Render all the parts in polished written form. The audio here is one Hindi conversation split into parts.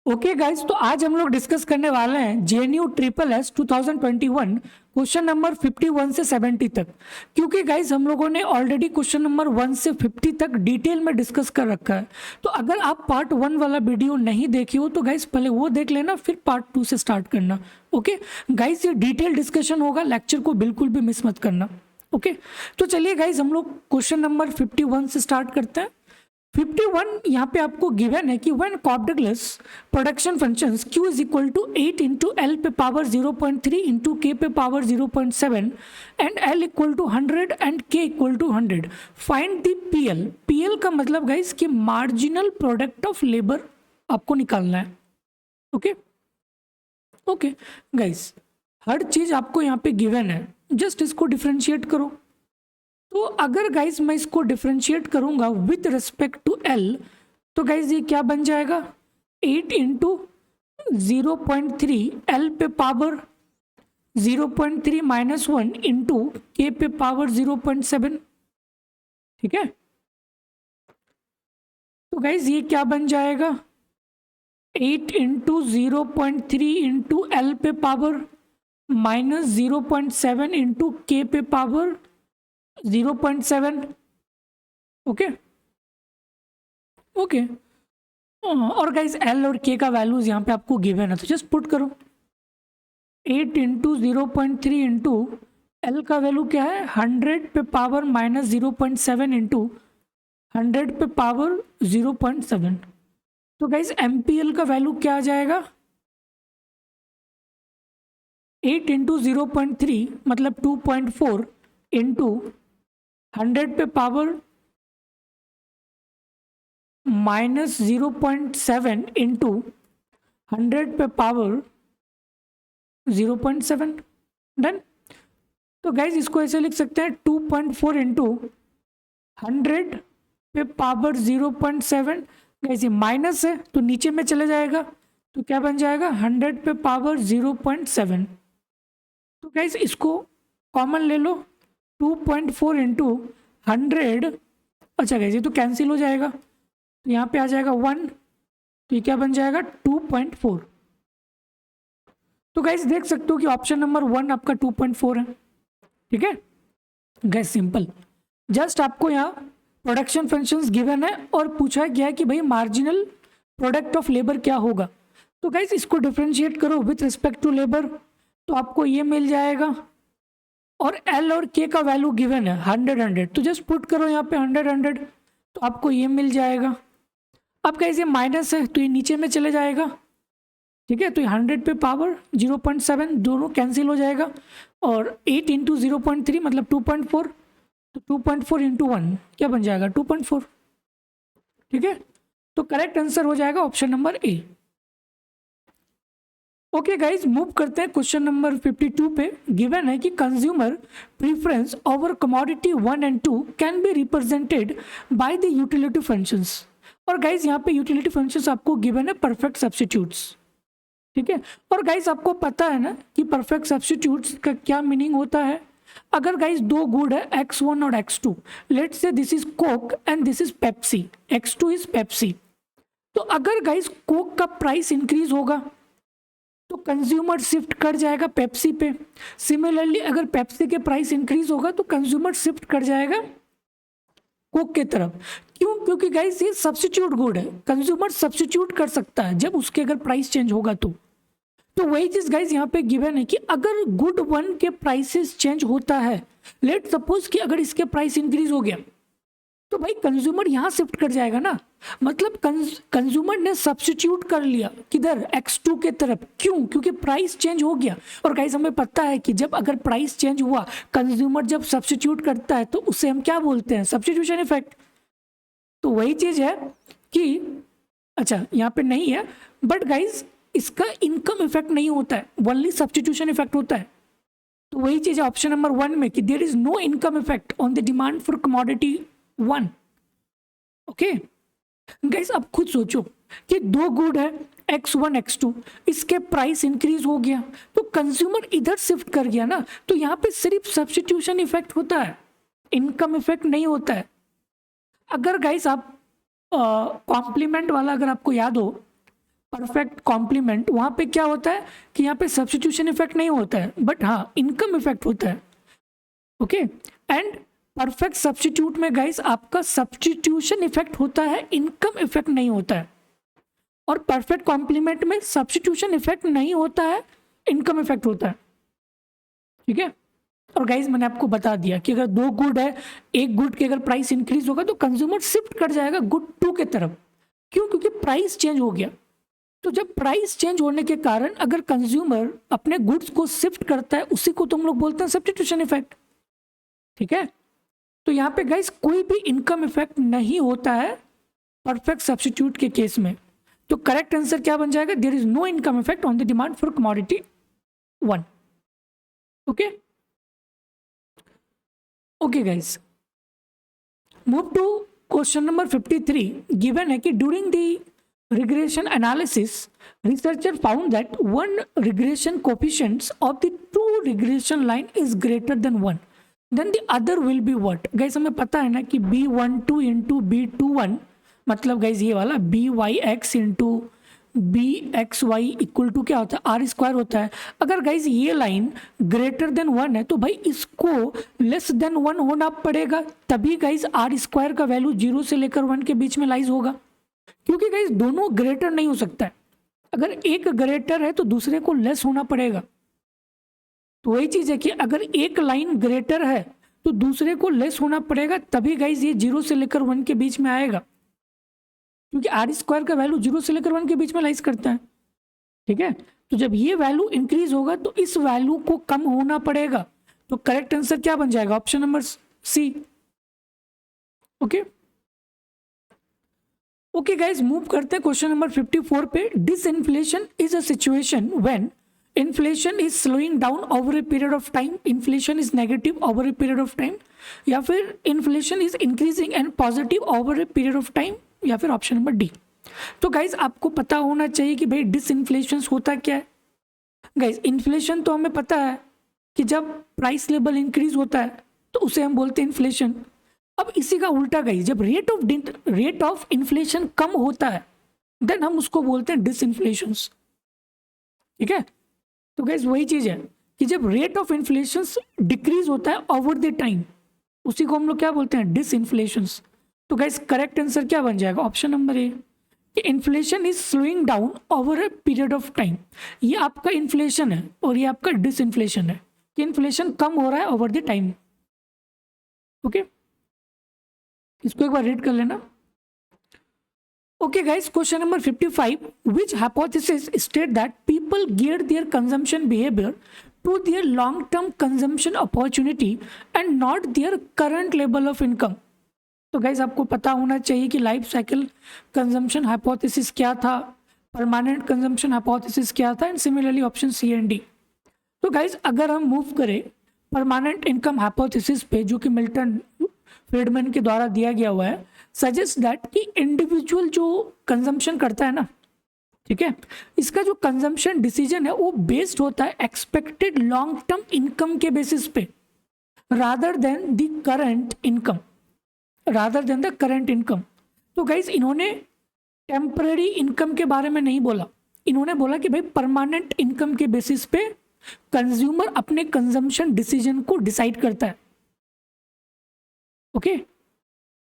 ओके गाइस, तो आज हम लोग डिस्कस करने वाले हैं JNU triple S 2021 question number 51 से 70 तक। क्योंकि गाइस हम लोगों ने ऑलरेडी क्वेश्चन नंबर 1 से 50 तक डिटेल में डिस्कस कर रखा है। तो अगर आप पार्ट 1 वाला वीडियो नहीं देखी हो तो गाइस पहले वो देख लेना, फिर पार्ट 2 से स्टार्ट करना। ओके गाइस, ये डिटेल डिस्कशन होगा, लेक्चर को बिल्कुल भी मिस मत करना। ओके तो चलिए गाइस, हम लोग क्वेश्चन नंबर 51 से स्टार्ट करते हैं। 51 यहाँ पे आपको गिवन है कि when Cobb Douglas production functions q is equal to 8 into L पे पावर 0.3 इंटू के पे power 0.7 and L equal to 100 and K equal to 100, find the PL. PL का मतलब गाइस कि मार्जिनल प्रोडक्ट ऑफ लेबर आपको निकालना है। ओके ओके गाइस, हर चीज आपको यहाँ पे गिवन है, जस्ट इसको डिफ्रेंशिएट करो। तो अगर गाइस मैं इसको डिफरेंशिएट करूंगा विथ रिस्पेक्ट टू एल, तो गाइस ये क्या बन जाएगा, 8 इंटू 0.3 एल पे पावर 0.3 माइनस 1 इंटू के पे पावर 0.7। ठीक है, तो गाइस ये क्या बन जाएगा, 8 इंटू 0.3 इंटू एल पे पावर माइनस 0.7 इंटू के पे पावर 0.7। ओके ओके, और गाइस एल और के का वैल्यूज यहाँ पे आपको गिवन है, तो जस्ट पुट करो। 8 इंटू 0.3 इंटू एल का वैल्यू क्या है, 100 पे पावर माइनस 0.7 इंटू 100 पे पावर 0.7। तो गाइस एमपीएल का वैल्यू क्या आ जाएगा, 8 इंटू 0.3 मतलब 2.4 इंटू 100 पे पावर माइनस 0.7 इंटू 100 पे पावर 0.7। डन। तो गाइज इसको ऐसे लिख सकते हैं 2.4 इंटू 100 पे पावर 0.7। गाइज ये माइनस है तो नीचे में चले जाएगा, तो क्या बन जाएगा 100 पे पावर 0.7। तो गाइज इसको कॉमन ले लो, 2.4 इंटू 100। अच्छा गाइस ये तो कैंसिल हो जाएगा, तो यहाँ पे आ जाएगा 1, तो ये क्या बन जाएगा 2.4। तो गाइस देख सकते हो कि ऑप्शन नंबर 1 आपका 2.4 है। ठीक है गाइस, सिंपल, जस्ट आपको यहाँ प्रोडक्शन फंक्शंस गिवन है और पूछा गया है कि भाई मार्जिनल प्रोडक्ट ऑफ लेबर क्या होगा। तो गाइस इसको डिफ्रेंशिएट करो विथ रिस्पेक्ट टू लेबर, तो आपको ये मिल जाएगा, और L और K का वैल्यू गिवन है 100, तो जस्ट पुट करो यहाँ पे 100, तो आपको ये मिल जाएगा। अब कैसे माइनस है तो ये नीचे में चले जाएगा। ठीक है, तो ये 100 पे पावर 0.7 दोनों कैंसिल हो जाएगा, और 8 इंटू 0.3 मतलब 2.4, तो 2.4 इंटू 1 क्या बन जाएगा 2.4। ठीक है, तो करेक्ट आंसर हो जाएगा option number A. Okay guys, move करते हैं क्वेश्चन नंबर 52 पे। गिवन है कि consumer preference over commodity 1 and 2 can be represented by the utility functions. और गाइज यहाँ पे यूटिलिटी फंक्शंस आपको गिवन है परफेक्ट सब्स्टिट्यूट्स। ठीक है, और गाइज आपको पता है ना कि परफेक्ट सब्स्टिट्यूट्स का क्या मीनिंग होता है। अगर गाइज दो गुड है x1 और x2, let's say this is Coke and this is Pepsi, x2 is Pepsi, तो अगर गाइज कोक का प्राइस इंक्रीज होगा तो कंज्यूमर शिफ्ट कर जाएगा पेप्सी पे। सिमिलरली अगर पेप्सी के प्राइस इंक्रीज होगा तो कंज्यूमर शिफ्ट कर जाएगा कोक के तरफ। क्यों? क्योंकि गाइस ये सब्स्टिट्यूट गुड है, कंज्यूमर सब्स्टिट्यूट कर सकता है जब उसके अगर प्राइस चेंज होगा तो वही चीज गाइस यहाँ पे गिवन है कि अगर गुड वन के प्राइसेस चेंज होता है, लेट सपोज कि अगर इसके प्राइस इंक्रीज हो गया तो भाई कंज्यूमर यहाँ शिफ्ट कर जाएगा ना, मतलब कंज्यूमर ने सब्स्टिट्यूट कर लिया किधर x2 के तरफ। क्यों? क्योंकि प्राइस चेंज हो गया, और गाइस हमें पता है कि जब अगर प्राइस चेंज हुआ, कंज्यूमर जब सब्स्टिट्यूट करता है तो उसे हम क्या बोलते हैं, सब्स्टिट्यूशन इफेक्ट। तो वही चीज है कि अच्छा यहाँ पे नहीं है, बट गाइज इसका इनकम इफेक्ट नहीं होता है, ओनली सब्स्टिट्यूशन इफेक्ट होता है। तो वही चीज है ऑप्शन नंबर 1 में कि there is no income effect on the demand for commodity 1। Okay guys, अब खुद सोचो कि दो गुड है x1 x2, इसके प्राइस इंक्रीज हो गया तो कंज्यूमर इधर शिफ्ट कर गया ना, तो यहाँ पे सिर्फ सब्स्टिट्यूशन इफेक्ट होता है, इनकम इफेक्ट नहीं होता है। अगर गाइस आप कॉम्प्लीमेंट वाला अगर आपको याद हो, परफेक्ट कॉम्प्लीमेंट, वहाँ पे क्या होता है कि यहाँ पे सब्स्टिट्यूशन इफेक्ट नहीं होता है, बट हाँ इनकम इफेक्ट होता है। ओके, एंड परफेक्ट सब्स्टिट्यूट में गाइस आपका सब्स्टिट्यूशन इफेक्ट होता है, इनकम इफेक्ट नहीं होता है। और परफेक्ट कॉम्प्लीमेंट में सब्स्टिट्यूशन इफेक्ट नहीं होता है, इनकम इफेक्ट होता है। ठीक है, और गाइज मैंने आपको बता दिया कि अगर दो गुड है, एक गुड की अगर प्राइस इंक्रीज होगा तो कंज्यूमर शिफ्ट कर जाएगा गुड 2 के तरफ। क्यों? क्योंकि प्राइस चेंज हो गया। तो जब प्राइस चेंज होने के कारण अगर कंज्यूमर अपने गुड्स को शिफ्ट करता है, उसी को तुम लोग बोलते हैं सब्स्टिट्यूशन इफेक्ट। ठीक है, तो यहाँ पे गाइज कोई भी इनकम इफेक्ट नहीं होता है परफेक्ट सब्स्टिट्यूट के केस में। तो करेक्ट आंसर क्या बन जाएगा? There is no income effect on the demand for commodity 1। Okay okay guys, move to question number 53। Given है कि during the regression analysis, researcher found that one regression coefficient of the two regression line is greater than 1, then the other will be what? Guys हमें पता है ना कि B12 into B21 मतलब गाइज ये वाला BYX into BXY equal to क्या होता है? आर स्क्वायर होता है। अगर गाइज ये लाइन ग्रेटर देन 1 है तो भाई इसको लेस देन 1 होना पड़ेगा, तभी गाइज आर स्क्वायर का वैल्यू 0 से लेकर 1 के बीच में लाइज होगा। क्योंकि गाइस दोनों ग्रेटर नहीं हो सकता है, अगर एक ग्रेटर है तो दूसरे को लेस होना पड़ेगा। तो वही चीज है कि अगर एक लाइन ग्रेटर है तो दूसरे को लेस होना पड़ेगा, तभी गाइस ये 0 से लेकर 1 के बीच में आएगा, क्योंकि आर स्क्वायर का वैल्यू 0 से लेकर 1 के बीच में लाइज करता है। ठीक है, तो जब ये वैल्यू इंक्रीज होगा तो इस वैल्यू को कम होना पड़ेगा। तो करेक्ट आंसर क्या बन जाएगा? Option number C. Okay okay guys, move करते हैं क्वेश्चन नंबर 54 पे। Disinflation is a situation when inflation is slowing down over a period of time, inflation is negative over a period of time, या फिर inflation is increasing and positive over a period of time, या फिर ऑप्शन नंबर डी। तो गाइज आपको पता होना चाहिए कि भाई डिसइन्फ्लेशन होता क्या है। गाइज इन्फ्लेशन तो हमें पता है कि जब प्राइस लेवल इंक्रीज होता है तो उसे हम बोलते हैं इन्फ्लेशन। अब इसी का उल्टा गाइस, जब रेट ऑफ इन्फ्लेशन कम होता है देन हम उसको बोलते हैं डिसइन्फ्लेशन। ठीक है, तो गाइस वही चीज है कि जब रेट ऑफ इन्फ्लेशन डिक्रीज होता है ओवर द टाइम, उसी को हम लोग क्या बोलते हैं? डिसइन्फ्लेशन। तो गाइस करेक्ट आंसर क्या बन जाएगा? ऑप्शन नंबर ए, कि inflation is slowing down over a period of time. ये आपका इन्फ्लेशन है और ये आपका डिसइन्फ्लेशन है, कि इन्फ्लेशन कम हो रहा है ओवर द टाइम। ओके, इसको एक बार रीड कर लेना। Okay guys, question number 55। Which hypothesis state that people gear their consumption behaviour to their long term consumption opportunity and not their current level of income? तो गाइस आपको पता होना चाहिए कि लाइफ साइकिल कंजम्पशन हाइपोथेसिस क्या था, परमानेंट कंजम्पशन हाइपोथेसिस क्या था, and similarly option C and D. तो गाइस अगर हम मूव करें परमानेंट इनकम हाइपोथेसिस पे, जो कि मिल्टन फ्रीडमैन के द्वारा दिया गया हुआ है, सजेस्ट दैट कि इंडिविजुअल जो कंजम्पशन करता है ना, ठीक है, इसका जो कंजम्पशन डिसीजन है वो बेस्ड होता है एक्सपेक्टेड लॉन्ग टर्म इनकम के बेसिस पे, rather than the current income, rather than the current income. तो गाइज इन्होंने टेम्पररी इनकम के बारे में नहीं बोला, इन्होंने बोला कि भाई परमानेंट इनकम के बेसिस पे कंज्यूमर अपने कंजम्पशन डिसीजन को डिसाइड करता है। ओके,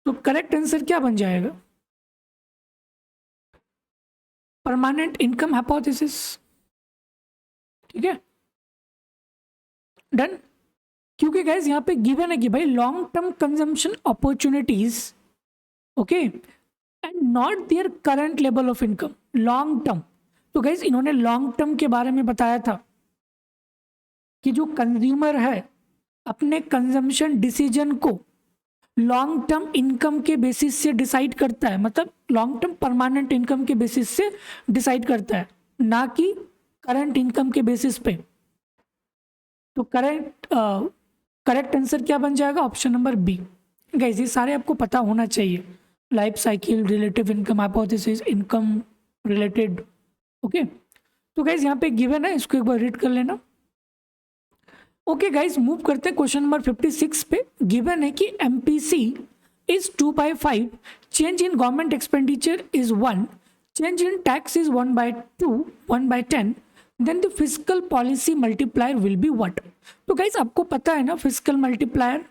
तो करेक्ट आंसर क्या बन जाएगा? Permanent income hypothesis. ठीक है, डन। क्योंकि गाइज यहाँ पे गिवन है कि भाई long term consumption opportunities, okay, and not their current level of income, long term. तो गाइज इन्होंने लॉन्ग टर्म के बारे में बताया था कि जो कंज्यूमर है अपने कंजम्पशन डिसीजन को लॉन्ग टर्म इनकम के बेसिस से डिसाइड करता है, मतलब लॉन्ग टर्म परमानेंट इनकम के बेसिस से डिसाइड करता है, ना कि करंट इनकम के बेसिस पे। तो करेक्ट आंसर क्या बन जाएगा? Option number B. गाइस ये सारे आपको पता होना चाहिए, life cycle, relative income hypothesis, income related. Okay, तो गाइस यहाँ पे गिवन है, इसको एक बार रीड कर लेना। ओके गाइज, मूव करते हैं क्वेश्चन नंबर 56 पे। गिवन है कि MPC is 2/5, change in government expenditure is 1, change in tax is 1/2, 1/10, then the fiscal policy multiplier will be what? तो गाइस आपको पता है ना फिजिकल मल्टीप्लायर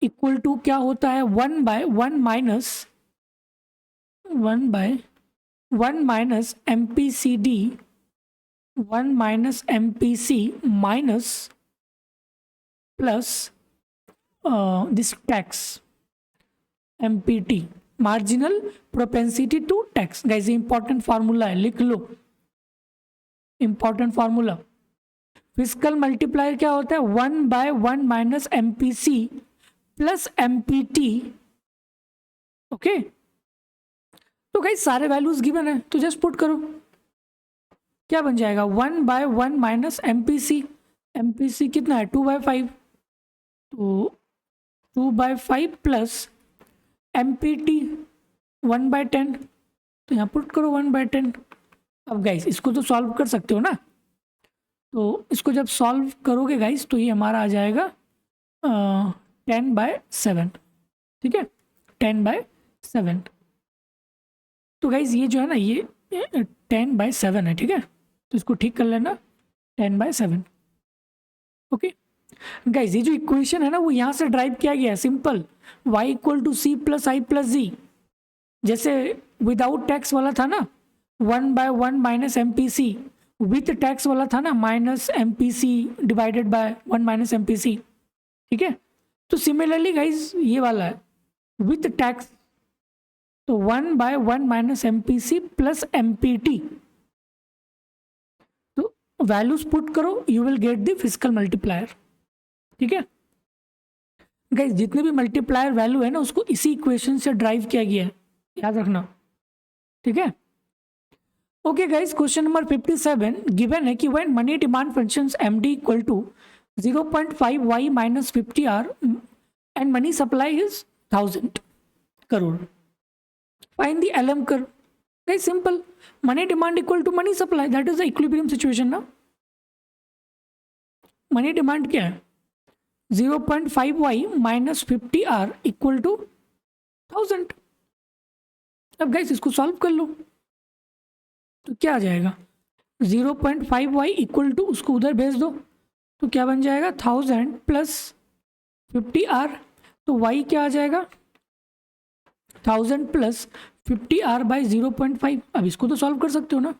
इक्वल टू क्या होता है 1/1 minus MPCD 1 minus MPC minus plus this tax MPT marginal propensity to tax. Guys ये इंपॉर्टेंट फार्मूला है, लिख लो इंपॉर्टेंट फार्मूला। फिजिकल मल्टीप्लायर क्या होता है 1/1 minus MPC plus MPT। Okay तो गाइस सारे वैल्यूज गिवन है तो जस्ट पुट करो, क्या बन जाएगा 1/1 माइनस MPC कितना है 2/5, तो 2/5 प्लस MPT 1/10, तो यहाँ पुट करो 1/10। अब गाइस इसको तो सॉल्व कर सकते हो ना, तो इसको जब सॉल्व करोगे गाइस तो ये हमारा आ जाएगा 10/7, ठीक है 10/7। तो गाइस ये जो है ना ये 10/7 है, ठीक है तो इसको ठीक कर लेना 10/7। ओके गाइस ये जो इक्वेशन है ना वो यहाँ से ड्राइव किया गया है, simple y = c + i + z, जैसे विदाउट टैक्स वाला था ना 1/1 माइनस MPC, विथ टैक्स वाला था ना minus MPC divided by 1 minus MPC, ठीक है। तो सिमिलरली गाइज ये वाला है विथ टैक्स, तो 1/1 माइनस MPC प्लस MPT, तो वैल्यूज पुट करो you will get the physical multiplier, ठीक है गाइज। जितने भी मल्टीप्लायर वैल्यू है ना उसको इसी इक्वेशन से ड्राइव किया गया है, याद रखना, ठीक है। Okay guys question number 57 given है कि when money demand functions MD = 0.5y minus 50R and money supply is 1000 crore. Find the LM curve. Guys simple, money demand equal to money supply, that is the equilibrium situation ना। money demand क्या है 0.5y minus 50R equal to 1000। अब गाइस इसको सॉल्व कर लो तो क्या आ जाएगा 0.5y इक्वल टू उसको उधर भेज दो तो क्या बन जाएगा 1000 प्लस 50R, तो y क्या आ जाएगा 1000 प्लस 50R बाई 0.5। अब इसको तो सॉल्व कर सकते हो ना,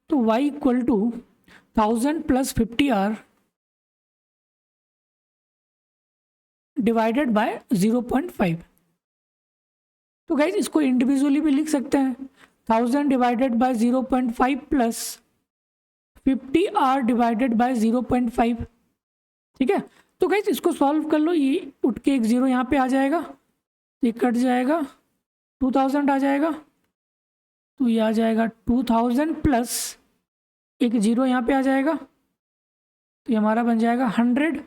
तो y equal to 1000 plus 50R divided by 0.5। तो गाइज इसको इंडिविजुअली भी लिख सकते हैं 1000 divided by 0.5 plus 50R divided by 0.5, ठीक है। तो गाइज इसको सॉल्व कर लो, ये उठ के एक जीरो यहाँ पे आ जाएगा, ये कट जाएगा 2000 आ जाएगा, तो ये आ जाएगा 2000 प्लस एक जीरो यहाँ पे आ जाएगा, तो ये हमारा बन जाएगा 100,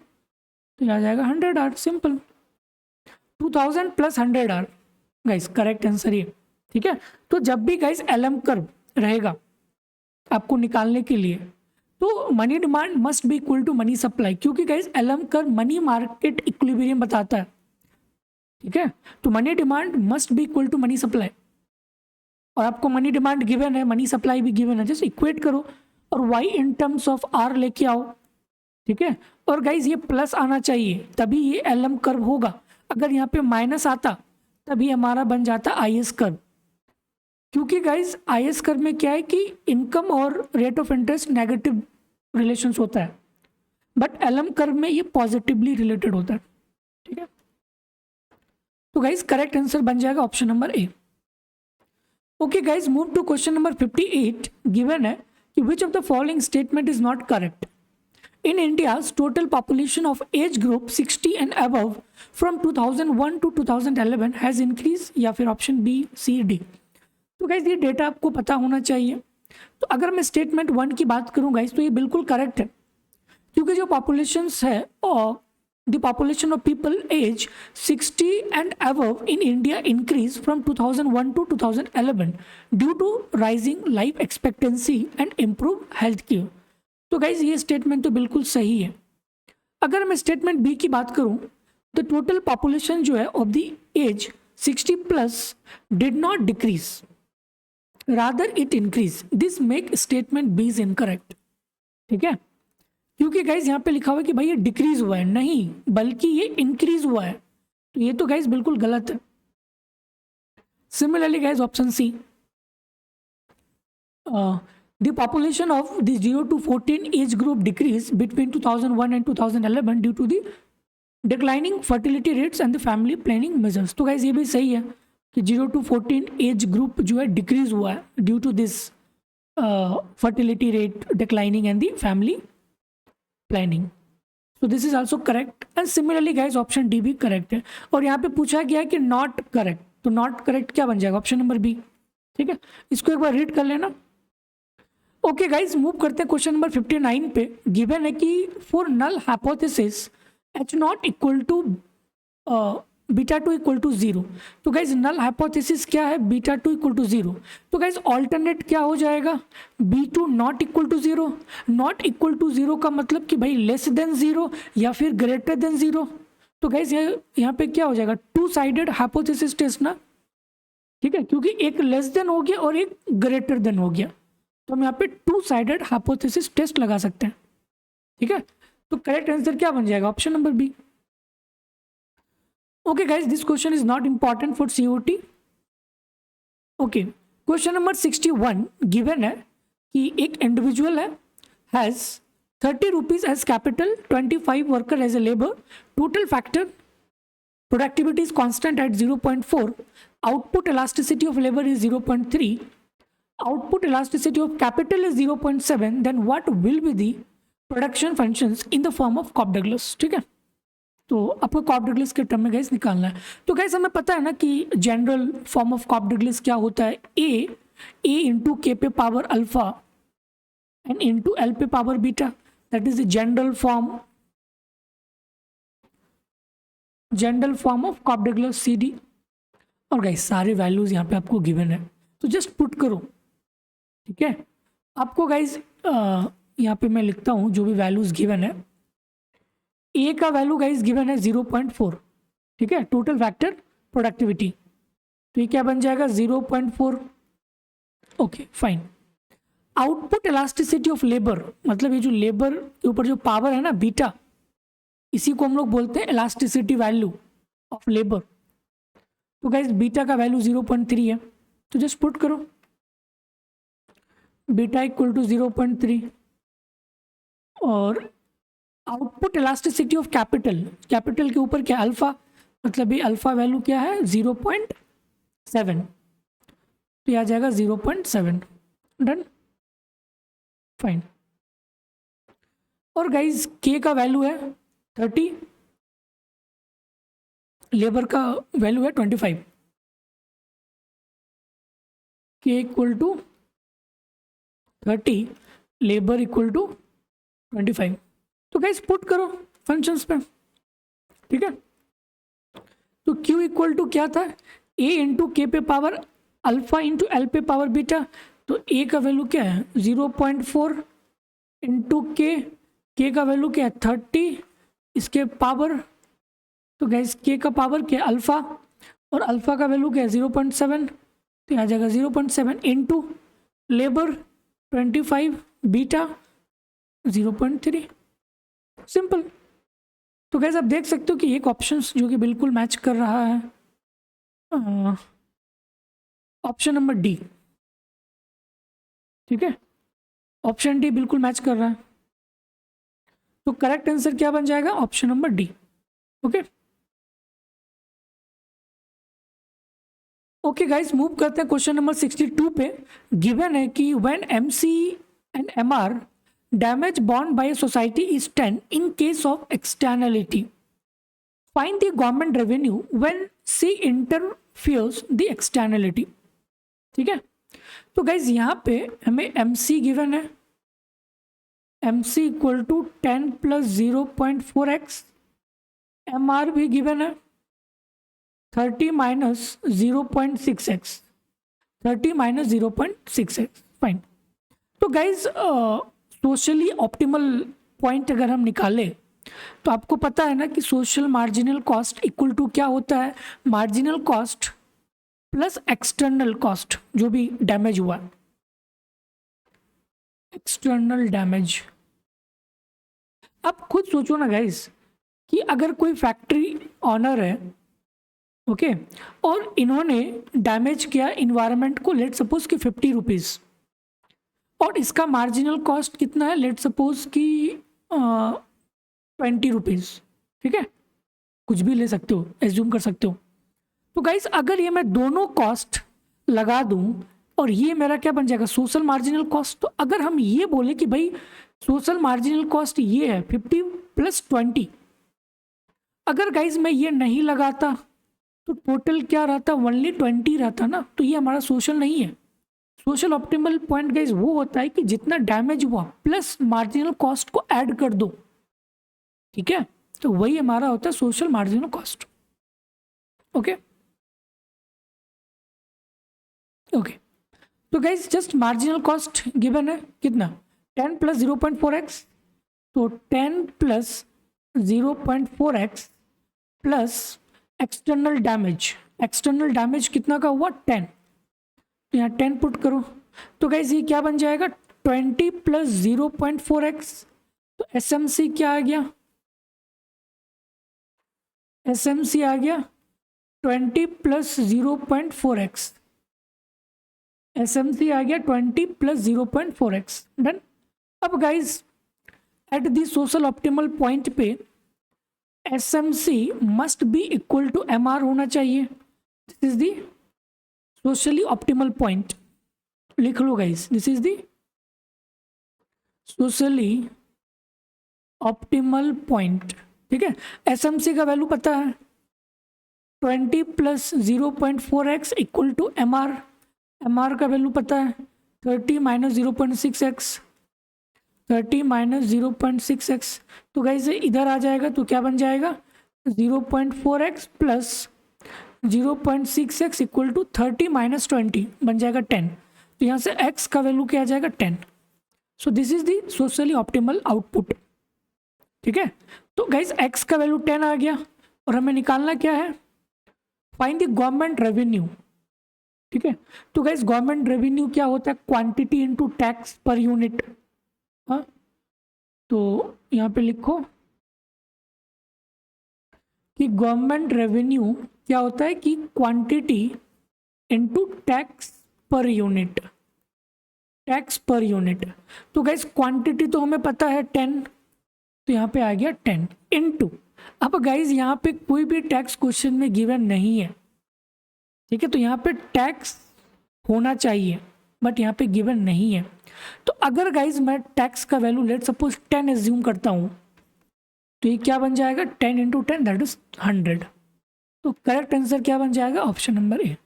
तो ये आ जाएगा 100R, simple 2000 plus 100R guys correct answer ये, ठीक है। तो जब भी गाइस LM कर्व रहेगा आपको निकालने के लिए तो money demand must be equal to money supply, क्योंकि guys LM curve money market equilibrium बताता है, ठीक है। तो money demand must be equal to money supply, और आपको मनी डिमांड गिवन है मनी सप्लाई भी गिवन है, जैसे इक्वेट करो और y in terms of R लेके आओ, ठीक है। और गाइज ये प्लस आना चाहिए तभी ये LM कर्व होगा, अगर यहाँ पे माइनस आता तभी हमारा बन जाता IS कर्व, क्योंकि गाइज IS कर्व में क्या है कि इनकम और rate of interest negative relations होता है, बट LM कर्व में ये पॉजिटिवली रिलेटेड होता है, ठीक है। तो गाइज करेक्ट आंसर बन जाएगा option number A. Okay guys move to question number 58 given है कि which of the following statement is not correct. In India's total population of age group 60 and above from 2001 to 2011 has increased, या फिर ऑप्शन B, C, D। तो गाइज ये डेटा आपको पता होना चाहिए। तो अगर मैं स्टेटमेंट 1 की बात करूँ गाइज तो ये बिल्कुल करेक्ट है, क्योंकि जो पॉपुलेशन है the population of people age 60 and above in India increase from 2001 to 2011 due to rising life expectancy and improve health care. तो गाइज ये स्टेटमेंट तो बिल्कुल सही है। अगर मैं स्टेटमेंट बी की बात करूं तो टोटल पॉपुलेशन जो है of the age 60 plus did not decrease, rather it increase, this make statement B is incorrect. ठीक है, क्योंकि गाइज यहाँ पे लिखा हुआ है कि भाई ये डिक्रीज हुआ है, नहीं बल्कि ये इंक्रीज हुआ है, तो ये तो गाइज बिल्कुल गलत है। Similarly guys option C, the population of the 0 to 14 age group decreased between 2001 and 2011 due to the declining fertility rates and the family planning measures। तो गाइज ये भी सही है कि 0 to 14 एज ग्रुप जो है डिक्रीज हुआ है due to this fertility rate declining and the family planning. So this is also correct and similarly guys option D भी करेक्ट है। और यहाँ पे पूछा गया है कि नॉट करेक्ट, तो नॉट करेक्ट क्या बन जाएगा? Option number B. ठीक है, इसको एक बार रीड कर लेना। ओके गाइज, मूव करते हैं क्वेश्चन नंबर 59 पे। गिवन है कि for null hypothesis H not equal to beta two equal to zero. तो गाइज नल हाइपोथेसिस क्या है? Beta two equal to zero. तो गाइज ऑल्टरनेट क्या हो जाएगा? B two not equal to zero. Not equal to zero का मतलब कि भाई लेस देन जीरो या फिर ग्रेटर देन जीरो। तो गाइज यहाँ पे क्या हो जाएगा? टू साइडेड हाइपोथेसिस टेस्ट ना। ठीक है, क्योंकि एक लेस देन हो गया और एक ग्रेटर देन हो गया, तो हम यहाँ पे टू साइडेड हाइपोथेसिस टेस्ट लगा सकते हैं। ठीक है, तो करेक्ट आंसर क्या बन जाएगा? Option number B. Okay guys, this question is not important for COT. Okay, question number 61 given है कि एक इंडिविजुअल है, has 30 rupees as capital, 25 worker as a labour, total factor productivity is constant at 0.4, output elasticity of labor is 0.3, output elasticity of capital is 0.7, then what will be the production functions in the form of Cobb-Douglas? ठीक है, तो आपको Cobb-Douglas के टर्म में गाइस निकालना है। तो गाइस हमें पता है ना कि जनरल फॉर्म ऑफ Cobb-Douglas क्या होता है? ए इंटू के पे power alpha and into L पे power beta, that is the general form of Cobb-Douglas CD। और गाइस सारे वैल्यूज यहाँ पे आपको गिवन है, तो जस्ट पुट करो। ठीक है, आपको गाइस यहाँ पे मैं लिखता हूँ जो भी वैल्यूज गिवन है। ए का वैल्यू गाइस गिवन है 0.4। ठीक है, टोटल फैक्टर प्रोडक्टिविटी, तो ये क्या बन जाएगा? 0.4। Okay fine. Output elasticity of labour, मतलब ये जो लेबर के ऊपर जो पावर है ना बीटा, इसी को हम लोग बोलते हैं इलास्टिसिटी वैल्यू ऑफ लेबर। तो गाइस बीटा का वैल्यू 0.3 है, तो जस्ट पुट करो बीटा इक्वल टू 0.3। और output elasticity of capital, capital के ऊपर क्या? अल्फा, मतलब ये अल्फा वैल्यू क्या है? 0.7, तो ये आ जाएगा 0.7। Done, fine. और गाइस के का वैल्यू है 30, लेबर का वैल्यू है 25, K equal to 30, labour equal to 25। तो गाइस पुट करो फंक्शंस पे। ठीक है, तो Q इक्वल टू क्या था? A इंटू के पे पावर अल्फा इंटू एल पे पावर बीटा। तो A का वैल्यू क्या है? 0.4 इंटू के का वैल्यू क्या है? 30, इसके पावर, तो गैस के का पावर क्या? अल्फा, और अल्फा का वैल्यू क्या है? 0.7, तो आ जाएगा 0.7 इंटू लेबर 25, बीटा 0.3। सिंपल। तो गैस आप देख सकते हो कि एक ऑप्शन जो कि बिल्कुल मैच कर रहा है, ऑप्शन नंबर डी। ठीक है, ऑप्शन डी बिल्कुल मैच कर रहा है, तो करेक्ट आंसर क्या बन जाएगा? Option number D. Okay okay guys, move करते हैं क्वेश्चन नंबर 62 पे। गिवन है कि when MC and MR damage bond by society is 10 in case of externality, find the government revenue when C interferes the externality. ठीक है, तो गाइस यहाँ पे हमें एमसी गिवन है, MC equal to 10 plus 0.4x, MR भी गिवन है 30 minus 0.6x, 30 minus 0.6x। Fine. तो गाइज सोशली ऑप्टिमल पॉइंट अगर हम निकालें तो आपको पता है ना कि social marginal cost equal to क्या होता है? Marginal cost plus external cost, जो भी डैमेज हुआ, एक्सटर्नल डैमेज। अब खुद सोचो ना गाइस कि अगर कोई फैक्ट्री ऑनर है, ओके, और इन्होंने डैमेज किया इन्वायरमेंट को, लेट सपोज कि 50 रुपीज़, और इसका मार्जिनल कॉस्ट कितना है, लेट सपोज कि 20 रुपीज़, ठीक है, कुछ भी ले सकते हो, एज्यूम कर सकते हो। तो गाइस अगर ये मैं दोनों कॉस्ट लगा दूं और ये मेरा क्या बन जाएगा, सोशल मार्जिनल कॉस्ट। तो अगर हम ये बोले कि भाई सोशल मार्जिनल कॉस्ट ये है 50 + 20, अगर गाइस मैं ये नहीं लगाता तो टोटल क्या रहता, ओनली 20 रहता ना, तो ये हमारा सोशल नहीं है। सोशल ऑप्टिमल पॉइंट गाइस वो होता है कि जितना डैमेज हुआ प्लस मार्जिनल कॉस्ट को ऐड कर दो, ठीक है, तो वही हमारा होता है social marginal cost. Okay okay, तो guys just marginal cost given है कितना, 10 + 0.4x, तो 10 + 0.4x plus external damage, external damage कितना का हुआ, 10, तो यहाँ 10 पुट करो, तो गाइस ये क्या बन जाएगा, 20 + 0.4x, तो SMC क्या आ गया, SMC आ गया 20 + 0.4x, SMC आ गया 20 + 0.4x, डन। अब guys at the social optimal point पे SMC must be equal to MR होना चाहिए, this is the socially optimal point, लिख लो guys, this is the socially optimal point, ठीक है। SMC का वैल्यू पता है, 20 + 0.4x equal to MR, MR का वैल्यू पता है 30 - 0.6x, 30 - 0.6x, तो गाइस इधर आ जाएगा तो क्या बन जाएगा, 0.4x + 0.6x इक्वल टू 30 - 20 बन जाएगा 10, तो यहाँ से x का वैल्यू क्या आ जाएगा, 10। सो this is the socially optimal output, ठीक है। तो गाइस x का वैल्यू 10 आ गया और हमें निकालना क्या है, फाइंड द गवर्नमेंट रेवेन्यू, ठीक है। तो गाइस गवर्नमेंट रेवेन्यू क्या होता है, quantity into tax per unit, हाँ, तो यहाँ पे लिखो कि गवर्नमेंट रेवेन्यू क्या होता है कि quantity into tax per unit, tax per unit. तो गाइस क्वांटिटी तो हमें पता है 10, तो यहाँ पे आ गया 10 इनटू, अब गाइस यहाँ पे कोई भी टैक्स क्वेश्चन में गिवन नहीं है, ठीक है, तो यहाँ पे टैक्स होना चाहिए बट यहाँ पे गिवन नहीं है। तो अगर गाइज मैं टैक्स का वैल्यू लेट सपोज 10 एज्यूम करता हूँ, तो ये क्या बन जाएगा, 10 × 10 दैट इज 100, तो करेक्ट आंसर क्या बन जाएगा, ऑप्शन नंबर ए।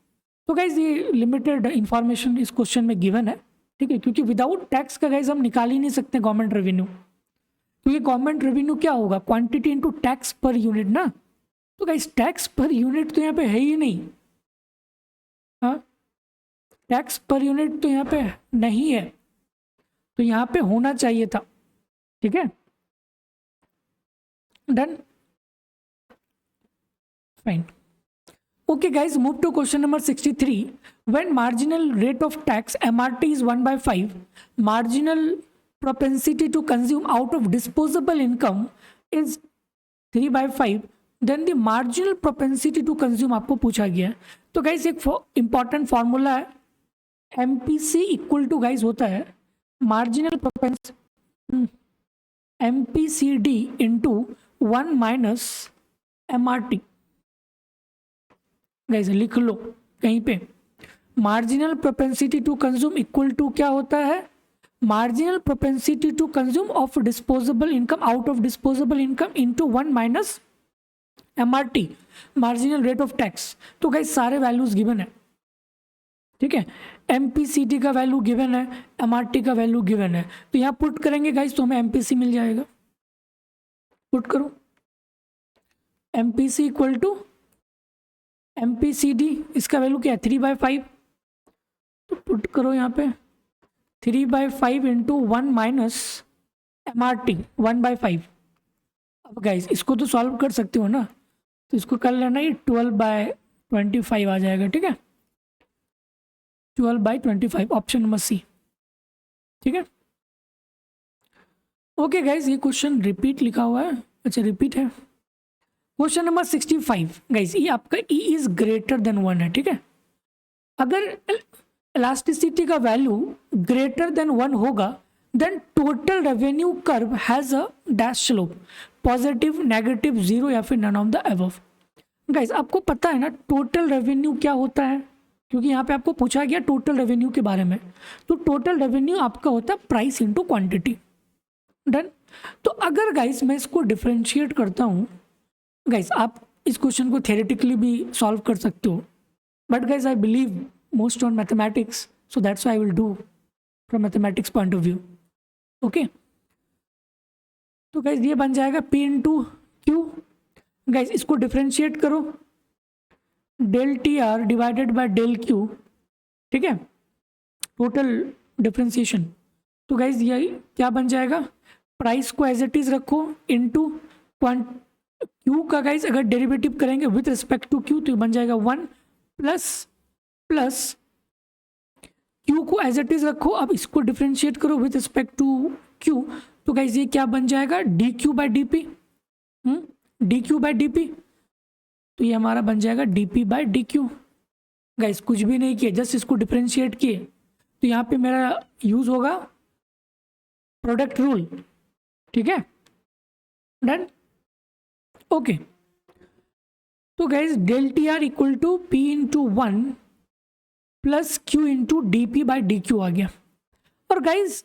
तो गाइज ये लिमिटेड इंफॉर्मेशन इस क्वेश्चन में गिवन है, ठीक है, क्योंकि विदाउट टैक्स का गाइज हम निकाल ही नहीं सकते गवर्नमेंट रेवेन्यू, क्योंकि गवर्नमेंट रेवेन्यू क्या होगा, quantity into tax per unit ना, तो गाइज टैक्स पर यूनिट तो यहाँ पे है ही नहीं, हाँ, टैक्स पर यूनिट तो यहाँ पे नहीं है, तो यहाँ पे होना चाहिए था, ठीक है, done, fine. Okay guys, move to question number 63. When marginal rate of tax MRT is 1/5, marginal propensity to consume out of disposable income is 3/5, then the marginal propensity to consume आपको पूछा गया है। तो guys एक important formula है, MPC इक्वल टू गाइज होता है marginal propensity MPCD into 1 - MRT। Guys लिख लो कहीं पे, marginal propensity to consume equal to क्या होता है, marginal propensity to consume of disposable income out of disposable income into 1 - MRT, marginal rate of tax. तो गाइस सारे वैल्यूज गिवन है, ठीक है, MPCT का वैल्यू गिवन है, MRT का वैल्यू गिवन है, तो यहाँ पुट करेंगे गाइस तो हमें MPC मिल जाएगा, पुट करो MPC इक्वल टू MPCD, इसका वैल्यू क्या है 3/5, तो पुट करो यहाँ पे 3/5 इंटू 1 - MRT 1/5। अब गाइस इसको तो सॉल्व कर सकते हो ना, तो इसको कर लेना, ये 12/25 आ जाएगा, ठीक है, 12/25, ऑप्शन नंबर सी। ठीक है, ओके गाइज, ये क्वेश्चन रिपीट लिखा हुआ है, अच्छा रिपीट है। क्वेश्चन नंबर 65 गाइज, ये आपका ई इज ग्रेटर देन 1 है। ठीक है, अगर इलास्टिसिटी का वैल्यू ग्रेटर देन 1 होगा then total revenue curve has a dash slope, positive, negative, zero या फिर none of the above. Guys आपको पता है ना टोटल रेवेन्यू क्या होता है, क्योंकि यहाँ पे आपको पूछा गया टोटल रेवेन्यू के बारे में। तो टोटल रेवेन्यू आपका होता है प्राइस इनटू क्वांटिटी। डन। तो अगर गाइज मैं इसको डिफरेंशिएट करता हूँ, गाइज आप इस क्वेश्चन को थ्योरेटिकली भी सॉल्व कर सकते हो, but guys I believe most on mathematics, so that's I will do from mathematics point of view. Okay, तो गाइज ये बन जाएगा P इंटू क्यू। गाइज इसको डिफरेंशिएट करो, del T R divided by del Q. ठीक है, टोटल डिफरेंशिएशन। तो गाइज ये क्या बन जाएगा, प्राइस को एज इट इज रखो इनटू क्यू का गाइज अगर डेरिवेटिव करेंगे विथ रिस्पेक्ट टू क्यू तो ये बन जाएगा 1 प्लस क्यू को एज इट इज रखो, अब इसको डिफरेंशिएट करो विथ रिस्पेक्ट टू क्यू। तो गाइज ये क्या बन जाएगा, D Q by D P, D Q by D P. तो ये हमारा बन जाएगा D P by D Q. Guys कुछ भी नहीं किया, जस्ट इसको डिफरेंशिएट किए। तो यहाँ पे मेरा यूज होगा प्रोडक्ट रूल। ठीक है, डन। ओके, तो guys del T R equal to P into 1 plus Q into D P by D Q आ गया। और गाइज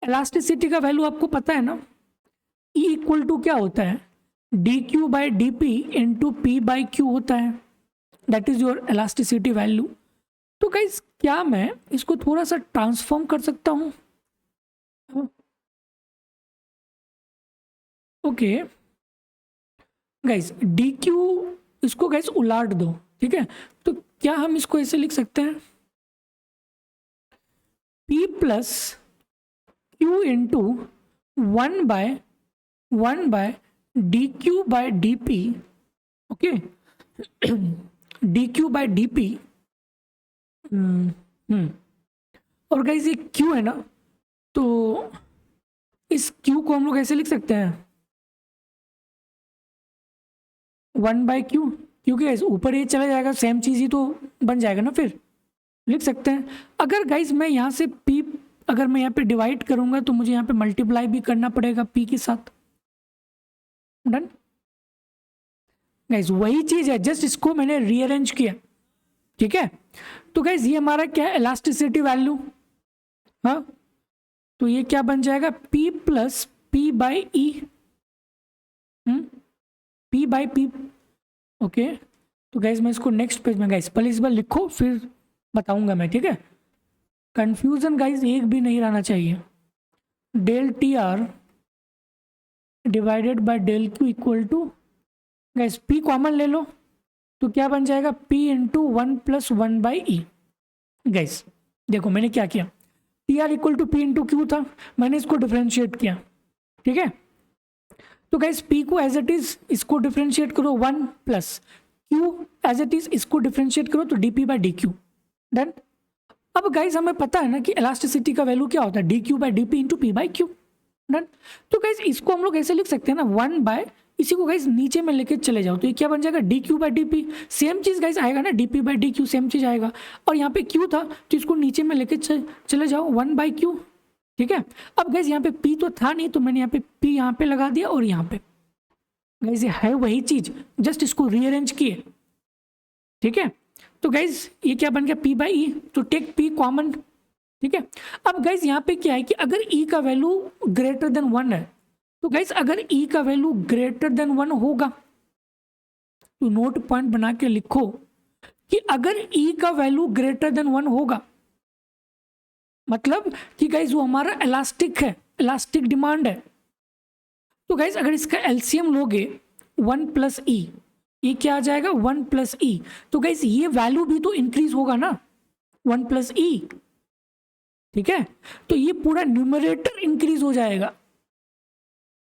इलास्टिसिटी का वैल्यू आपको पता है ना, ई इक्वल टू क्या होता है, D Q by D P into P by Q होता है, that is your elasticity value. तो गाइज क्या मैं इसको थोड़ा सा ट्रांसफॉर्म कर सकता हूँ? ओके गाइज, डी क्यू इसको गाइज उलाट दो। ठीक है, तो क्या हम इसको ऐसे लिख सकते हैं, P plus Q into 1 by D Q by D P. Okay, D Q by D P. और गाइज ये क्यू है ना, तो इस क्यू को हम लोग ऐसे लिख सकते हैं 1 बाय क्यू, क्योंकि ऊपर ये चला जाएगा सेम चीज़ ही तो बन जाएगा ना, फिर लिख सकते हैं। अगर गाइज मैं यहाँ से P अगर मैं यहाँ पे डिवाइड करूँगा तो मुझे यहाँ पे मल्टीप्लाई भी करना पड़ेगा P के साथ। डन गाइज, वही चीज़ है, जस्ट इसको मैंने रीअरेंज किया। ठीक है, तो गाइज ये हमारा क्या है, इलास्टिसिटी वैल्यू। हाँ, तो ये क्या बन जाएगा, P plus P by E, P by P। Okay, तो गाइज मैं इसको नेक्स्ट पेज में, गाइज पहले इस बार लिखो फिर बताऊंगा मैं। ठीक है, कंफ्यूजन गाइज एक भी नहीं रहना चाहिए। Del T R divided by del Q equal to, guys P common ले लो तो क्या बन जाएगा, P into 1 plus 1 by E. Guys देखो मैंने क्या किया, T R equal to P into Q था, मैंने इसको डिफ्रेंशिएट किया। ठीक है, तो गाइज P को एज इट इज इसको डिफ्रेंशिएट करो 1 plus Q as it is इसको डिफ्रेंशिएट करो तो D P by D Q. Done. अब गाइज हमें पता है ना कि इलास्टिसिटी का वैल्यू क्या होता है, D Q by D P into P by Q. Done. तो गाइज इसको हम लोग ऐसे लिख सकते हैं ना, 1 बाय, इसी को गाइज नीचे में लेके चले जाओ तो ये क्या बन जाएगा, D Q by D P. Same चीज़ गाइज आएगा ना, D P by D Q same चीज़ आएगा। और यहाँ पे क्यू था तो इसको नीचे में लेके चले जाओ 1 बाई क्यू। ठीक है, अब गाइज यहाँ पे पी तो था नहीं तो मैंने यहाँ पे पी यहाँ पे लगा दिया और यहाँ पे गाइज ये है वही चीज़, जस्ट इसको रीअरेंज किए। ठीक है, तो गाइज ये क्या बन गया, P बाई ई, तो टेक P कॉमन। ठीक है, अब गाइज यहाँ पे क्या है कि अगर E का वैल्यू ग्रेटर देन 1 है, तो गाइज अगर E का वैल्यू ग्रेटर देन 1 होगा तो नोट पॉइंट बना के लिखो कि अगर E का वैल्यू ग्रेटर देन 1 होगा मतलब कि गाइज वो हमारा इलास्टिक है, इलास्टिक डिमांड है। तो गाइज अगर इसका एलसीएम लोगे 1 प्लस ई, ये क्या आ जाएगा 1 प्लस ई। तो गाइज ये वैल्यू भी तो इंक्रीज होगा ना 1 प्लस ई। ठीक है, तो ये पूरा न्यूमरेटर इंक्रीज हो जाएगा।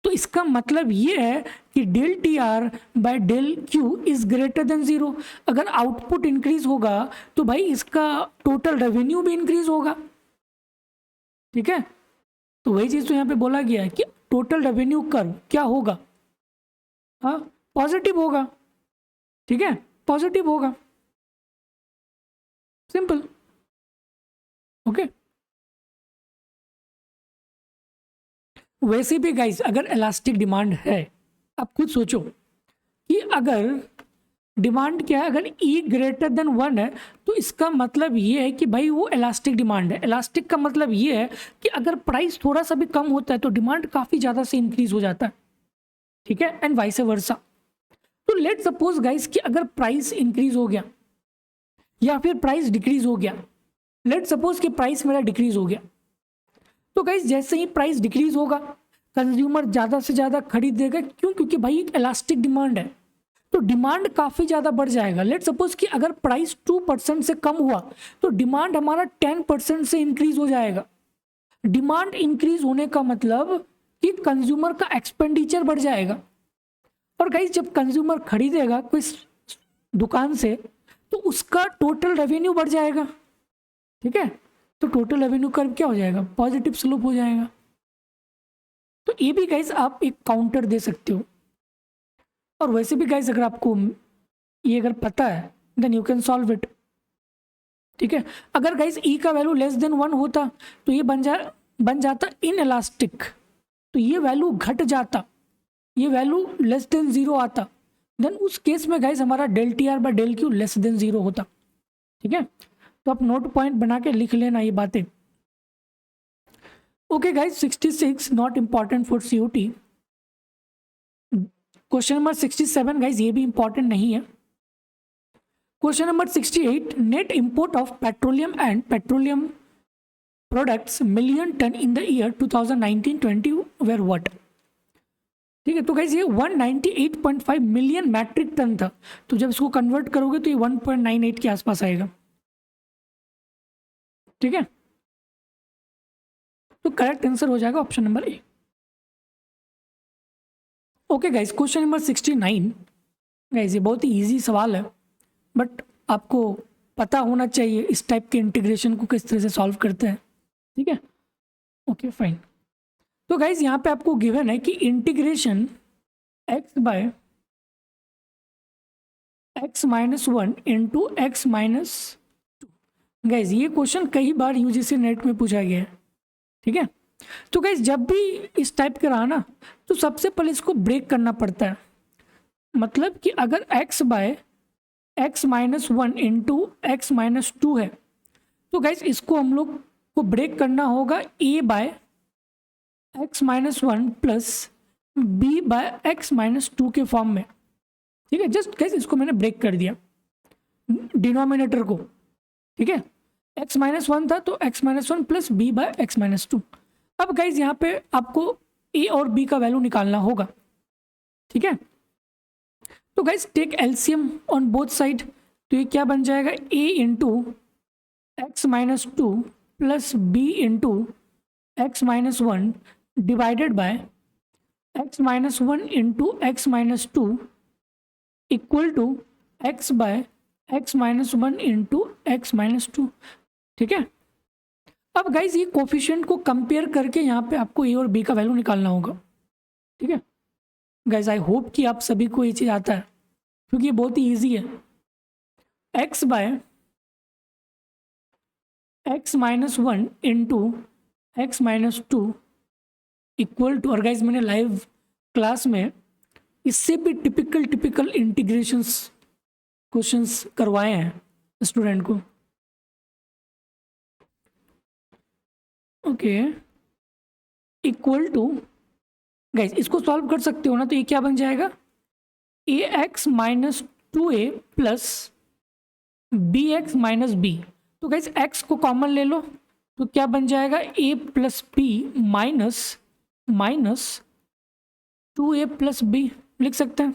तो इसका मतलब ये है कि del T R by del Q is greater than zero. अगर आउटपुट इंक्रीज होगा तो भाई इसका टोटल रेवेन्यू भी इंक्रीज होगा, ठीक है। तो वही चीज तो यहाँ पे बोला गया है कि टोटल रेवेन्यू कर्व क्या होगा, हाँ पॉजिटिव होगा, ठीक है, पॉजिटिव होगा, सिंपल, ओके। वैसे भी गाइस अगर इलास्टिक डिमांड है, आप खुद सोचो कि अगर डिमांड क्या है, अगर ई ग्रेटर देन 1 है तो इसका मतलब ये है कि भाई वो इलास्टिक डिमांड है। इलास्टिक का मतलब ये है कि अगर प्राइस थोड़ा सा भी कम होता है तो डिमांड काफ़ी ज़्यादा से इंक्रीज हो जाता है, ठीक है, एंड वाइस वर्सा। तो लेट सपोज गाइस कि अगर प्राइस इंक्रीज हो गया या फिर प्राइस डिक्रीज हो गया, लेट सपोज कि प्राइस मेरा डिक्रीज हो गया, तो गाइस जैसे ही प्राइस डिक्रीज होगा कंज्यूमर ज़्यादा से ज़्यादा खरीदेगा, क्यों? क्योंकि भाई एक इलास्टिक डिमांड है, तो डिमांड काफ़ी ज़्यादा बढ़ जाएगा। लेट सपोज कि अगर प्राइस 2% से कम हुआ तो डिमांड हमारा 10% से इंक्रीज हो जाएगा। डिमांड इंक्रीज होने का मतलब कि कंज्यूमर का एक्सपेंडिचर बढ़ जाएगा, और गाइस जब कंज्यूमर खरीदेगा कोई दुकान से तो उसका टोटल रेवेन्यू बढ़ जाएगा, ठीक है। तो टोटल रेवेन्यू कर्व क्या हो जाएगा, पॉजिटिव स्लोप हो जाएगा। तो ये भी गाइस आप एक काउंटर दे सकते हो। और वैसे भी गाइस अगर आपको ये अगर पता है then you can solve it, ठीक है। अगर गाइस ई का वैल्यू लेस देन 1 होता तो ये बन जाता इन इलास्टिक, तो ये वैल्यू घट जाता, ये वैल्यू लेस देन 0 आता, देन उस केस में गाइस हमारा del T R by del Q less than 0 होता, ठीक है। तो आप नोट पॉइंट बना के लिख लेना ये बातें। Okay guys, 66 not important for COT. Question number 67 guys ये भी इंपॉर्टेंट नहीं है। Question number 68, net import of petroleum and petroleum products million ton in the year 2019-20 were what, ठीक है। तो गाइस ये 198.5 मिलियन मैट्रिक टन था, तो जब इसको कन्वर्ट करोगे तो ये 1.98 के आसपास आएगा, ठीक है। तो करेक्ट आंसर हो जाएगा option number A. Okay guys, question number 69 guys ये बहुत ही इजी सवाल है, बट आपको पता होना चाहिए इस टाइप के इंटीग्रेशन को किस तरह से सॉल्व करते हैं, ठीक है। Okay fine. तो गाइस यहाँ पे आपको गिवन है कि integration x by x minus 1 into x minus 2। Guys ये क्वेश्चन कई बार यूजीसी नेट में पूछा गया है, ठीक है। तो गाइस जब भी इस टाइप का रहा ना तो सबसे पहले इसको ब्रेक करना पड़ता है, मतलब कि अगर x by x minus 1 into x minus 2 है तो गाइस इसको हम लोग को ब्रेक करना होगा a by x minus 1 plus b by x minus 2 के फॉर्म में, ठीक है। जस्ट गाइस इसको मैंने ब्रेक कर दिया डिनोमिनेटर को, ठीक है। x माइनस 1 था तो x minus 1 plus b by x minus 2। अब गाइस यहाँ पे आपको a और b का वैल्यू निकालना होगा, ठीक है। तो guys take LCM on both side, तो ये क्या बन जाएगा a into x minus 2 plus b into x minus 1 divided by x minus 1 into x minus 2 equal to x by x minus 1 into x minus 2, ठीक है। अब गाइज ये कोफिशिएंट को कंपेयर करके यहाँ पे आपको ए और बी का वैल्यू निकालना होगा, ठीक है। गाइज आई होप कि आप सभी को ये चीज़ आता है क्योंकि ये बहुत ही ईजी है। X by x minus 1 into x minus 2 equal to, और गाइज मैंने लाइव क्लास में इससे भी टिपिकल इंटीग्रेशंस क्वेश्चंस करवाए हैं स्टूडेंट को, ओके। इक्वल टू गाइज इसको सॉल्व कर सकते हो ना, तो ये क्या बन जाएगा A x minus 2a plus B x minus B. तो गाइज एक्स को कॉमन ले लो तो क्या बन जाएगा a plus B minus 2a plus B लिख सकते हैं।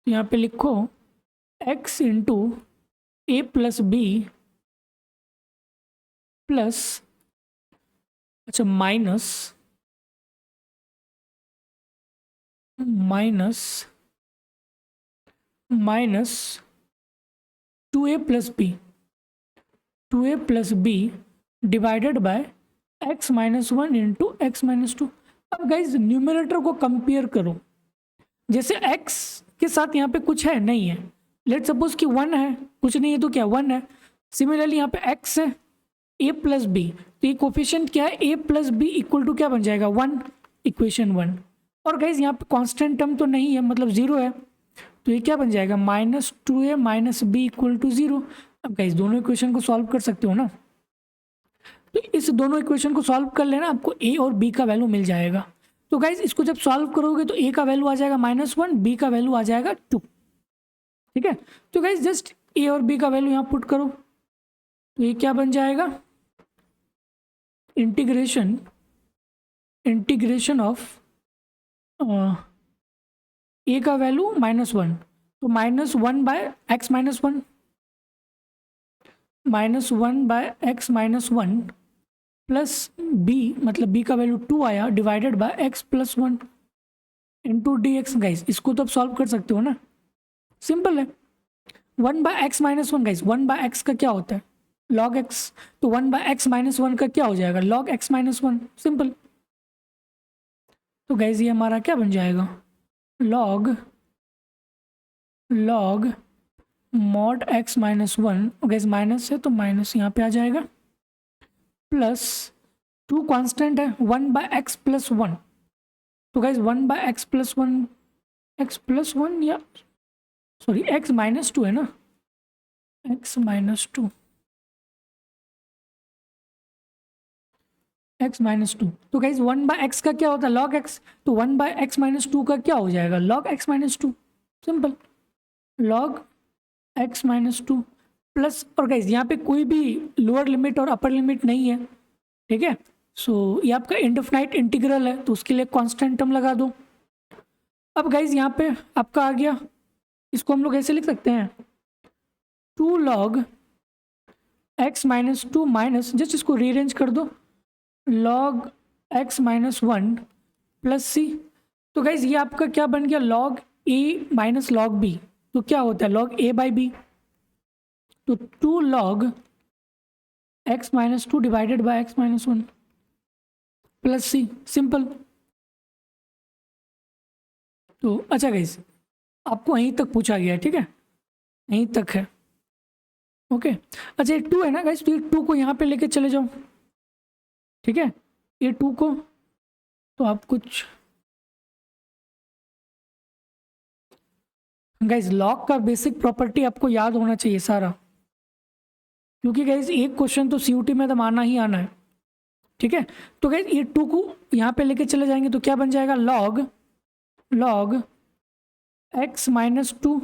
यहाँ पे लिखो x into A plus B plus अच्छा minus minus 2a plus B divided by x minus 1 into x minus 2। अब गाइज न्यूमरेटर को कंपेयर करो, जैसे x के साथ यहाँ पे कुछ है नहीं है, लेट सपोज कि 1 है, कुछ नहीं है तो क्या 1 है। सिमिलरली यहाँ पे x है a प्लस बी, तो ये कोफिशिएंट क्या है a plus b equal to क्या बन जाएगा 1, इक्वेशन 1। और गाइज यहाँ पे कांस्टेंट टर्म तो नहीं है, मतलब 0 है, तो ये क्या बन जाएगा minus 2a minus b equal to 0। अब गाइज दोनों इक्वेशन को सॉल्व कर सकते हो ना, तो इस दोनों इक्वेशन को सॉल्व कर लेना, आपको a और b का वैल्यू मिल जाएगा। तो गाइज इसको जब सॉल्व करोगे तो a का वैल्यू आ जाएगा -1, b का वैल्यू आ जाएगा 2। ठीक है, तो गाइज जस्ट a और b का वैल्यू यहाँ पुट करो, तो ये क्या बन जाएगा इंटीग्रेशन ऑफ a का वैल्यू -1, तो -1 by x minus one plus b, मतलब b का वैल्यू 2 आया, divided by x plus 1 into d x. Guys इसको तो आप सॉल्व कर सकते हो ना, सिंपल है। 1 by x minus 1, guys 1 by x का क्या होता है log x, तो 1 बाय एक्स माइनस 1 का क्या हो जाएगा log x माइनस 1, सिंपल। तो गाइज ये हमारा क्या बन जाएगा log mod x minus 1, guys minus है तो माइनस यहाँ पे आ जाएगा, प्लस 2 कांस्टेंट है 1 बाय एक्स प्लस 1, तो गाइज 1 बाय एक्स प्लस 1 या सॉरी x माइनस 2 है ना, x माइनस 2 तो गाइज 1 बाय एक्स का क्या होता है log x, तो 1 बाय एक्स माइनस 2 का क्या हो जाएगा log x minus 2, simple log x minus 2 plus, और गाइज यहाँ पे कोई भी लोअर लिमिट और अपर लिमिट नहीं है, ठीक है। सो ये आपका इंडेफिनाइट इंटीग्रल है, तो उसके लिए कांस्टेंट टर्म लगा दो। अब गाइज यहाँ पे आपका आ गया, इसको हम लोग ऐसे लिख सकते हैं 2 log x minus 2 minus, just इसको रीअरेंज कर दो, log x माइनस 1 प्लस सी। तो गाइज ये आपका क्या बन गया log a minus log b, तो क्या होता है log a बाई बी, तो 2 log x minus 2 divided by x minus 1 plus c, simple. तो अच्छा गाइज आपको यहीं तक पूछा गया है, ठीक है, यहीं तक है, ओके। अच्छा ये 2 है ना गाइज, तो ये 2 को यहाँ पे लेके चले जाओ, ठीक है, ये 2 को, तो आप कुछ गाइज लॉग का बेसिक प्रॉपर्टी आपको याद होना चाहिए सारा, क्योंकि गाइज एक क्वेश्चन तो सीयूटी में तो आना ही आना है, ठीक है। तो गाइज ये 2 को यहाँ पे लेके चले जाएंगे तो क्या बन जाएगा log x माइनस 2,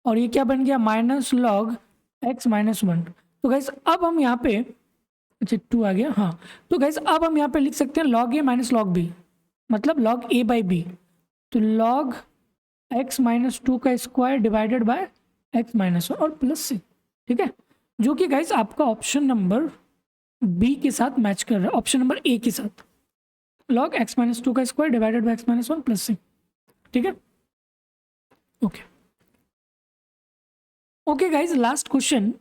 और ये क्या बन गया माइनस log x माइनस 1। तो गाइज अब हम यहाँ पे, अच्छा 2 आ गया, हाँ, तो गाइज अब हम यहाँ पे लिख सकते हैं log a minus log b, मतलब log a बाई बी, तो log x माइनस 2 का square divided by x minus 1 और प्लस सी, ठीक है, जो कि गाइज आपका ऑप्शन नंबर बी के साथ मैच कर रहा है, ऑप्शन नंबर ए के साथ, log x माइनस 2 का square divided by x minus 1 plus C, ठीक है, okay guys. Last question,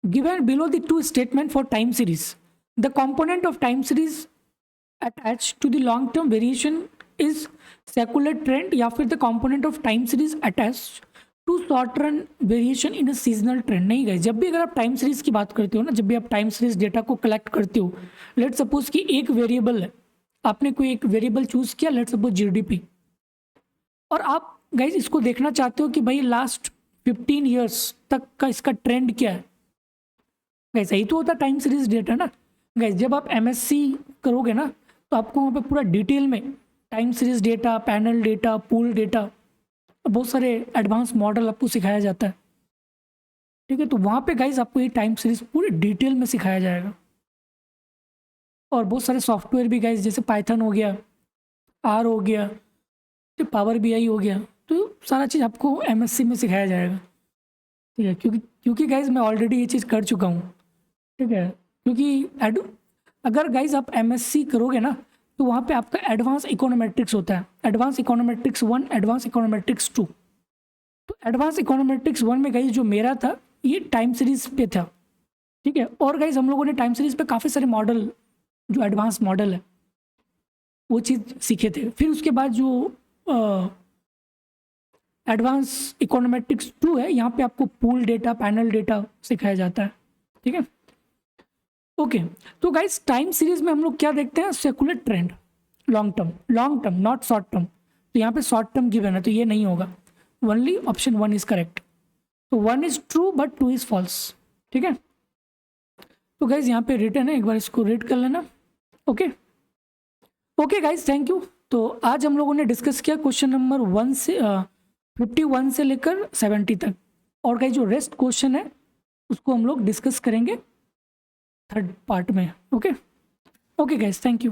given below the two statement for time series, the component of time series attached to the long term variation is secular trend, या फिर the component of time series attached to short run variation in a seasonal trend। नहीं गए, जब भी अगर आप टाइम सीरीज की बात करते हो ना, जब भी आप टाइम सीरीज डेटा को कलेक्ट करते हो, लेट सपोज कि एक वेरिएबल है, आपने कोई एक वेरिएबल चूज किया, लेट सपोज जीडीपी, और आप गाइज इसको देखना चाहते हो कि भाई लास्ट 15 ईयर्स तक का इसका ट्रेंड क्या है, गाइस यही तो होता है टाइम सीरीज डेटा ना। गाइस जब आप एमएससी करोगे ना, तो आपको वहाँ पे पूरा डिटेल में time series data, panel data, pool data, बहुत सारे एडवांस मॉडल आपको सिखाया जाता है, ठीक है। तो वहाँ पे गाइस आपको ये टाइम सीरीज पूरे डिटेल में सिखाया जाएगा, और बहुत सारे सॉफ्टवेयर भी गाइस, जैसे पाइथन हो गया, आर हो गया, तो पावर बीआई हो गया, तो सारा चीज़ आपको एमएससी में सिखाया जाएगा, ठीक है, क्योंकि गाइस मैं ऑलरेडी ये चीज़ कर चुका हूँ, ठीक है। क्योंकि अगर गाइज आप एमएससी करोगे ना, तो वहाँ पे आपका एडवांस इकोनोमेट्रिक्स होता है, एडवांस इकोनोमेट्रिक्स 1, एडवांस इकोनोमेट्रिक्स 2। तो एडवांस इकोनोमेट्रिक्स 1 में गाइज जो मेरा था ये टाइम सीरीज पे था, ठीक है। और गाइज हम लोगों ने टाइम सीरीज पे काफ़ी सारे मॉडल, जो एडवांस मॉडल है वो चीज़ सीखे थे। फिर उसके बाद जो एडवांस इकोनोमेट्रिक्स 2 है, यहाँ पे आपको पूल डेटा, पैनल डेटा सिखाया जाता है, ठीक है। ओके, तो गाइज टाइम सीरीज में हम लोग क्या देखते हैं, secular trend, long term not short term. तो यहाँ पे शॉर्ट टर्म गिवन है तो ये नहीं होगा, ओनली ऑप्शन 1 इज करेक्ट। तो 1 is true but 2 is false, ठीक है। तो गाइज यहाँ पे रिटर्न है, एक बार इसको रीड कर लेना। Okay guys, thank you. तो आज हम लोगों ने डिस्कस किया क्वेश्चन नंबर 1 से 51 से लेकर 70 तक, और गाइज जो रेस्ट क्वेश्चन है उसको हम लोग डिस्कस करेंगे थर्ड पार्ट में। Okay guys, thank you.